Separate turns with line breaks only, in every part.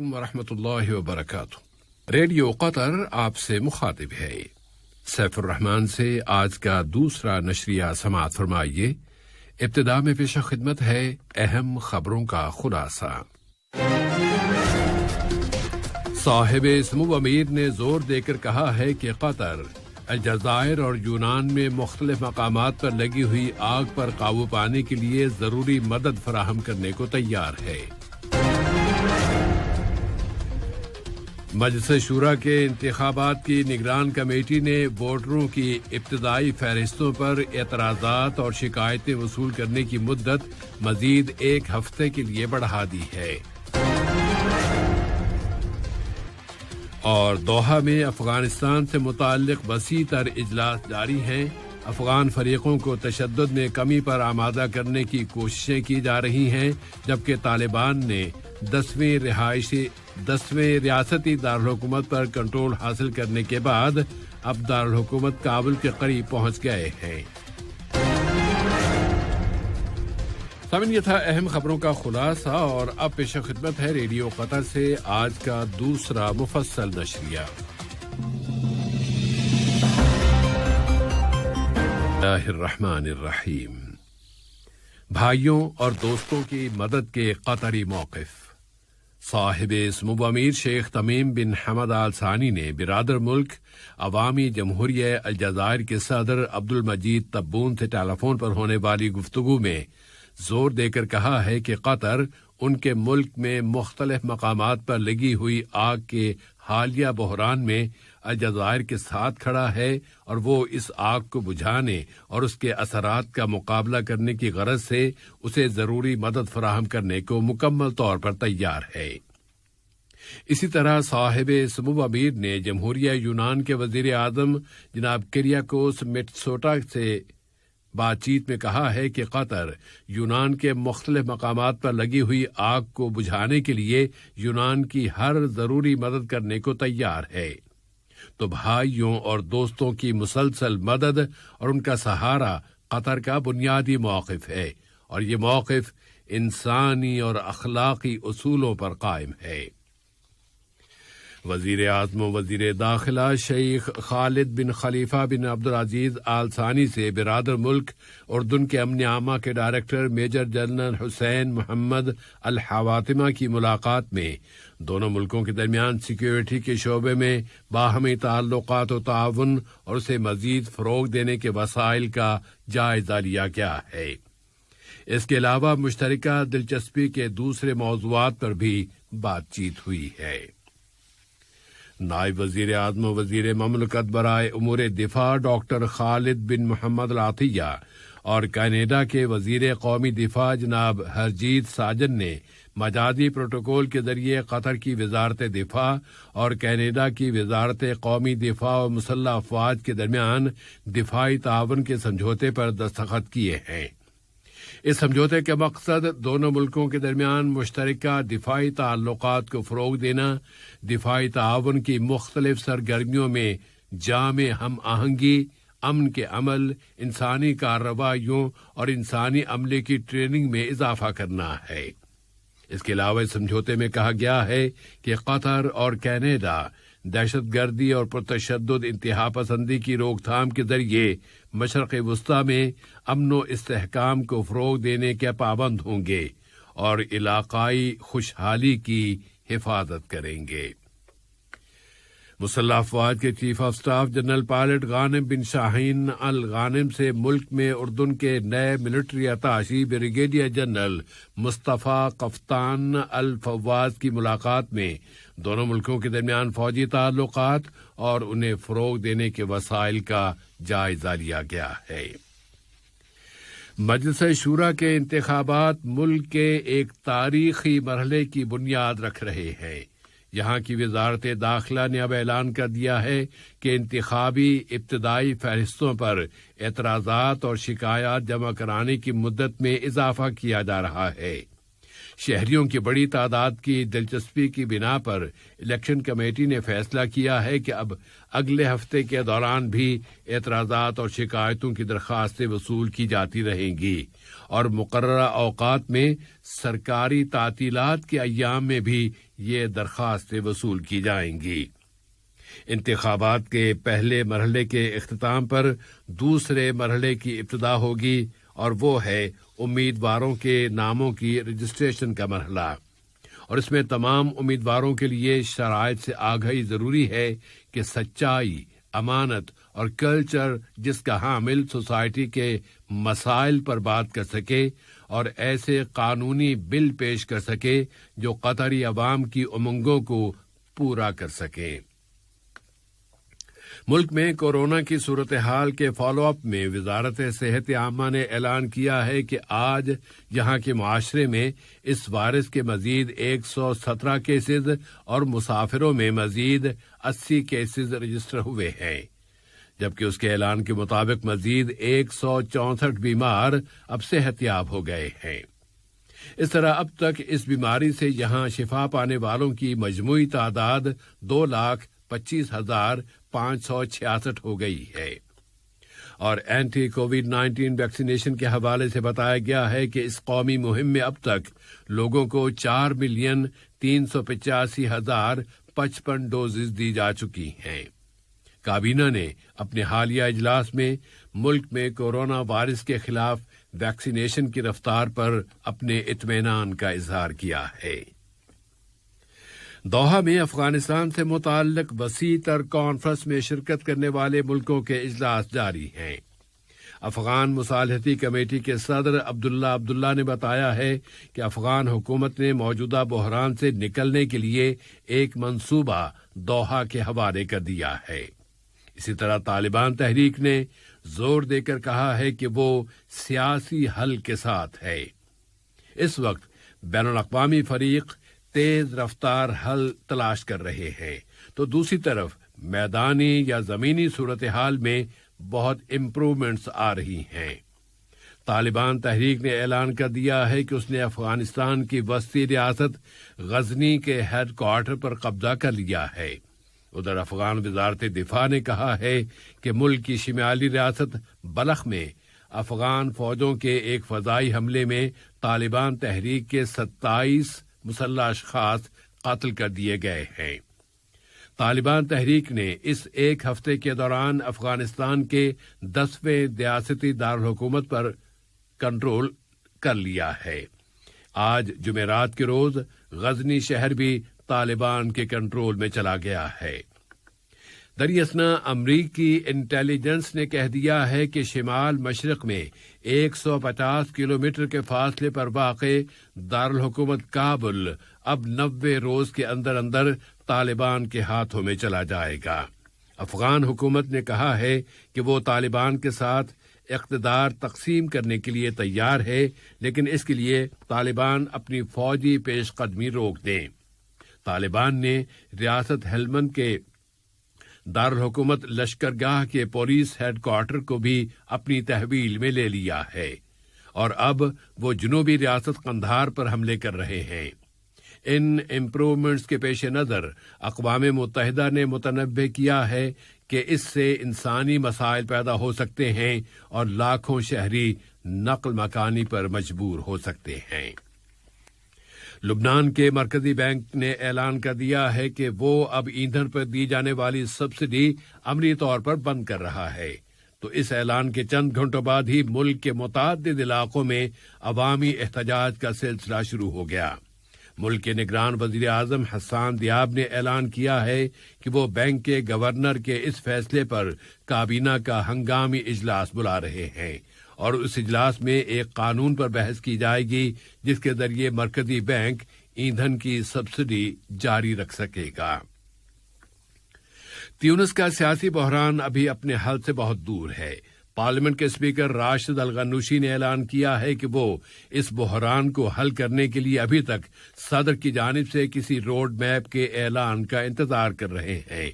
ورحمۃ اللہ وبرکاتہ۔ ریڈیو قطر آپ سے مخاطب ہے۔ سیف الرحمان سے آج کا دوسرا نشریہ سماعت فرمائیے۔ ابتدا میں پیش خدمت ہے اہم خبروں کا خلاصہ۔ صاحب سمو امیر نے زور دے کر کہا ہے کہ قطر الجزائر اور یونان میں مختلف مقامات پر لگی ہوئی آگ پر قابو پانے کے لیے ضروری مدد فراہم کرنے کو تیار ہے۔ مجلس شورا کے انتخابات کی نگران کمیٹی نے ووٹروں کی ابتدائی فہرستوں پر اعتراضات اور شکایتیں وصول کرنے کی مدت مزید 1 ہفتے کے لیے بڑھا دی ہے۔ اور دوحہ میں افغانستان سے متعلق وسیع تر اجلاس جاری ہیں۔ افغان فریقوں کو تشدد میں کمی پر آمادہ کرنے کی کوششیں کی جا رہی ہیں، جبکہ طالبان نے 10ویں ریاستی دارالحکومت پر کنٹرول حاصل کرنے کے بعد اب دارالحکومت کابل کے قریب پہنچ گئے ہیں۔ سامعین، یہ تھا اہم خبروں کا خلاصہ، اور اب پیش خدمت ہے ریڈیو قطر سے آج کا دوسرا مفصل نشریہ۔ اللہ الرحمن الرحیم۔ بھائیوں اور دوستوں کی مدد کے قطری موقف۔ صاحب سمو امیر شیخ تمیم بن حمد آل ثانی نے برادر ملک عوامی جمہوریہ الجزائر کے صدر عبد المجید تبون سے ٹیلی فون پر ہونے والی گفتگو میں زور دے کر کہا ہے کہ قطر ان کے ملک میں مختلف مقامات پر لگی ہوئی آگ کے حالیہ بحران میں الجزائر کے ساتھ کھڑا ہے، اور وہ اس آگ کو بجھانے اور اس کے اثرات کا مقابلہ کرنے کی غرض سے اسے ضروری مدد فراہم کرنے کو مکمل طور پر تیار ہے۔ اسی طرح صاحب سمو امیر نے جمہوریہ یونان کے وزیر اعظم جناب کریاکوس میٹسوٹا سے بات چیت میں کہا ہے کہ قطر یونان کے مختلف مقامات پر لگی ہوئی آگ کو بجھانے کے لیے یونان کی ہر ضروری مدد کرنے کو تیار ہے۔ تو بھائیوں اور دوستوں کی مسلسل مدد اور ان کا سہارا قطر کا بنیادی موقف ہے، اور یہ موقف انسانی اور اخلاقی اصولوں پر قائم ہے۔ وزیر اعظم و وزیر داخلہ شیخ خالد بن خلیفہ بن عبدالعزیز آل ثانی سے برادر ملک اردن کے امن عامہ کے ڈائریکٹر میجر جنرل حسین محمد الحواتمہ کی ملاقات میں دونوں ملکوں کے درمیان سیکیورٹی کے شعبے میں باہمی تعلقات و تعاون اور اسے مزید فروغ دینے کے وسائل کا جائزہ لیا گیا ہے۔ اس کے علاوہ مشترکہ دلچسپی کے دوسرے موضوعات پر بھی بات چیت ہوئی ہے۔ نائب وزیر اعظم و وزیر مملکت برائے امور دفاع ڈاکٹر خالد بن محمد العطیہ اور کینیڈا کے وزیر قومی دفاع جناب ہرجیت ساجن نے مجازی پروٹوکول کے ذریعے قطر کی وزارت دفاع اور کینیڈا کی وزارت قومی دفاع و مسلح افواج کے درمیان دفاعی تعاون کے سمجھوتے پر دستخط کیے ہیں۔ اس سمجھوتے کا مقصد دونوں ملکوں کے درمیان مشترکہ دفاعی تعلقات کو فروغ دینا، دفاعی تعاون کی مختلف سرگرمیوں میں جامع ہم آہنگی، امن کے عمل، انسانی کارروائیوں اور انسانی عملے کی ٹریننگ میں اضافہ کرنا ہے۔ اس کے علاوہ اس سمجھوتے میں کہا گیا ہے کہ قطر اور کینیڈا دہشت گردی اور پرتشدد انتہا پسندی کی روک تھام کے ذریعے مشرق وسطی میں امن و استحکام کو فروغ دینے کے پابند ہوں گے اور علاقائی خوشحالی کی حفاظت کریں گے۔ مسلح افواج کے chief of staff general pilot Ghanem bin Shaheen Al Ghanem سے ملک میں اردن کے نئے military attache brigadier general Mustafa Qaftan Al Fawaz کی ملاقات میں دونوں ملکوں کے درمیان فوجی تعلقات اور انہیں فروغ دینے کے وسائل کا جائزہ لیا گیا ہے۔ مجلس شورا کے انتخابات ملک کے ایک تاریخی مرحلے کی بنیاد رکھ رہے ہیں۔ یہاں کی وزارت داخلہ نے اب اعلان کر دیا ہے کہ انتخابی ابتدائی فہرستوں پر اعتراضات اور شکایات جمع کرانے کی مدت میں اضافہ کیا جا رہا ہے۔ شہریوں کی بڑی تعداد کی دلچسپی کی بنا پر الیکشن کمیٹی نے فیصلہ کیا ہے کہ اب اگلے ہفتے کے دوران بھی اعتراضات اور شکایتوں کی درخواستیں وصول کی جاتی رہیں گی، اور مقررہ اوقات میں سرکاری تعطیلات کے ایام میں بھی یہ درخواستیں وصول کی جائیں گی۔ انتخابات کے پہلے مرحلے کے اختتام پر دوسرے مرحلے کی ابتدا ہوگی اور وہ ہے امیدواروں کے ناموں کی رجسٹریشن کا مرحلہ، اور اس میں تمام امیدواروں کے لیے شرائط سے آگاہی ضروری ہے کہ سچائی، امانت اور کلچر جس کا حامل سوسائٹی کے مسائل پر بات کر سکے اور ایسے قانونی بل پیش کر سکے جو قطری عوام کی امنگوں کو پورا کر سکے۔ ملک میں کورونا کی صورتحال کے فالو اپ میں وزارت صحت عامہ نے اعلان کیا ہے کہ آج یہاں کے معاشرے میں اس وائرس کے مزید 117 کیسز اور مسافروں میں مزید 80 کیسز رجسٹر ہوئے ہیں، جبکہ اس کے اعلان کے مطابق مزید 164 بیمار اب صحت یاب ہو گئے ہیں۔ اس طرح اب تک اس بیماری سے یہاں شفا پانے والوں کی مجموعی تعداد 2,25,566 ہو گئی ہے، اور اینٹی کووڈ 19 ویکسینیشن کے حوالے سے بتایا گیا ہے کہ اس قومی مہم میں اب تک لوگوں کو 4,385,055 ڈوزز دی جا چکی ہیں۔ کابینہ نے اپنے حالیہ اجلاس میں ملک میں کورونا وائرس کے خلاف ویکسینیشن کی رفتار پر اپنے اطمینان کا اظہار کیا ہے۔ دوحہ میں افغانستان سے متعلق وسیع تر کانفرنس میں شرکت کرنے والے ملکوں کے اجلاس جاری ہیں۔ افغان مصالحتی کمیٹی کے صدر عبداللہ نے بتایا ہے کہ افغان حکومت نے موجودہ بحران سے نکلنے کے لیے ایک منصوبہ دوحہ کے حوالے کر دیا ہے۔ اسی طرح طالبان تحریک نے زور دے کر کہا ہے کہ وہ سیاسی حل کے ساتھ ہے۔ اس وقت بین الاقوامی فریق تیز رفتار حل تلاش کر رہے ہیں، تو دوسری طرف میدانی یا زمینی صورتحال میں بہت امپروومنٹس آ رہی ہیں۔ طالبان تحریک نے اعلان کر دیا ہے کہ اس نے افغانستان کی وسطی ریاست غزنی کے ہیڈ کوارٹر پر قبضہ کر لیا ہے۔ ادھر افغان وزارت دفاع نے کہا ہے کہ ملک کی شمالی ریاست بلخ میں افغان فوجوں کے ایک فضائی حملے میں طالبان تحریک کے 27 مسلح اشخاص قتل کر دیے گئے ہیں۔ طالبان تحریک نے اس ایک ہفتے کے دوران افغانستان کے 10ویں ریاستی دارالحکومت پر کنٹرول کر لیا ہے۔ آج جمعرات کے روز غزنی شہر بھی طالبان کے کنٹرول میں چلا گیا ہے۔ دراصل امریکی انٹیلیجنس نے کہہ دیا ہے کہ شمال مشرق میں 150 کلومیٹر کے فاصلے پر واقع دارالحکومت کابل اب 90 روز کے اندر اندر طالبان کے ہاتھوں میں چلا جائے گا۔ افغان حکومت نے کہا ہے کہ وہ طالبان کے ساتھ اقتدار تقسیم کرنے کے لیے تیار ہے، لیکن اس کے لیے طالبان اپنی فوجی پیش قدمی روک دیں۔ طالبان نے ریاست ہیلمند کے دارالحکومت لشکرگاہ کے پولیس ہیڈ کوارٹر کو بھی اپنی تحویل میں لے لیا ہے، اور اب وہ جنوبی ریاست قندھار پر حملے کر رہے ہیں۔ ان امپروومنٹس کے پیش نظر اقوام متحدہ نے متنبہ کیا ہے کہ اس سے انسانی مسائل پیدا ہو سکتے ہیں اور لاکھوں شہری نقل مکانی پر مجبور ہو سکتے ہیں۔ لبنان کے مرکزی بینک نے اعلان کر دیا ہے کہ وہ اب ایندھن پر دی جانے والی سبسڈی عملی طور پر بند کر رہا ہے، تو اس اعلان کے چند گھنٹوں بعد ہی ملک کے متعدد علاقوں میں عوامی احتجاج کا سلسلہ شروع ہو گیا۔ ملک کے نگران وزیر اعظم حسان دیاب نے اعلان کیا ہے کہ وہ بینک کے گورنر کے اس فیصلے پر کابینہ کا ہنگامی اجلاس بلا رہے ہیں، اور اس اجلاس میں ایک قانون پر بحث کی جائے گی جس کے ذریعے مرکزی بینک ایندھن کی سبسڈی جاری رکھ سکے گا۔ تیونس کا سیاسی بحران ابھی اپنے حل سے بہت دور ہے۔ پارلیمنٹ کے اسپیکر راشد الغنوشی نے اعلان کیا ہے کہ وہ اس بحران کو حل کرنے کے لیے ابھی تک صدر کی جانب سے کسی روڈ میپ کے اعلان کا انتظار کر رہے ہیں۔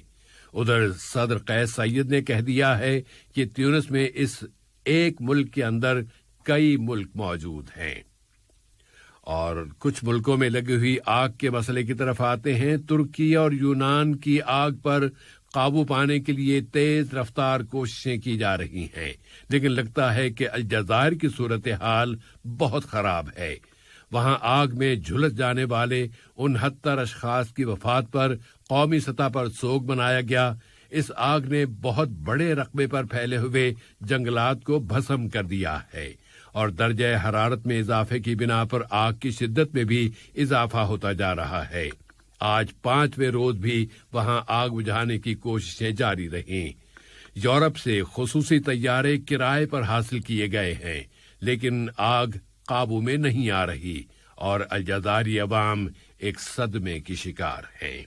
ادھر صدر قیس سعید نے کہہ دیا ہے کہ تیونس میں اس ایک ملک کے اندر کئی ملک موجود ہیں۔ اور کچھ ملکوں میں لگی ہوئی آگ کے مسئلے کی طرف آتے ہیں۔ ترکی اور یونان کی آگ پر قابو پانے کے لیے تیز رفتار کوششیں کی جا رہی ہیں، لیکن لگتا ہے کہ الجزائر کی صورتحال بہت خراب ہے۔ وہاں آگ میں جھلس جانے والے 69 اشخاص کی وفات پر قومی سطح پر سوگ منایا گیا۔ اس آگ نے بہت بڑے رقبے پر پھیلے ہوئے جنگلات کو بھسم کر دیا ہے اور درجہ حرارت میں اضافے کی بنا پر آگ کی شدت میں بھی اضافہ ہوتا جا رہا ہے۔ آج 5ویں روز بھی وہاں آگ بجھانے کی کوششیں جاری رہیں۔ یورپ سے خصوصی طیارے کرائے پر حاصل کیے گئے ہیں، لیکن آگ قابو میں نہیں آ رہی اور الجزائری عوام ایک صدمے کی شکار ہیں۔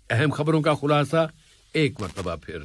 اہم خبروں کا خلاصہ ایک مرتبہ پھر۔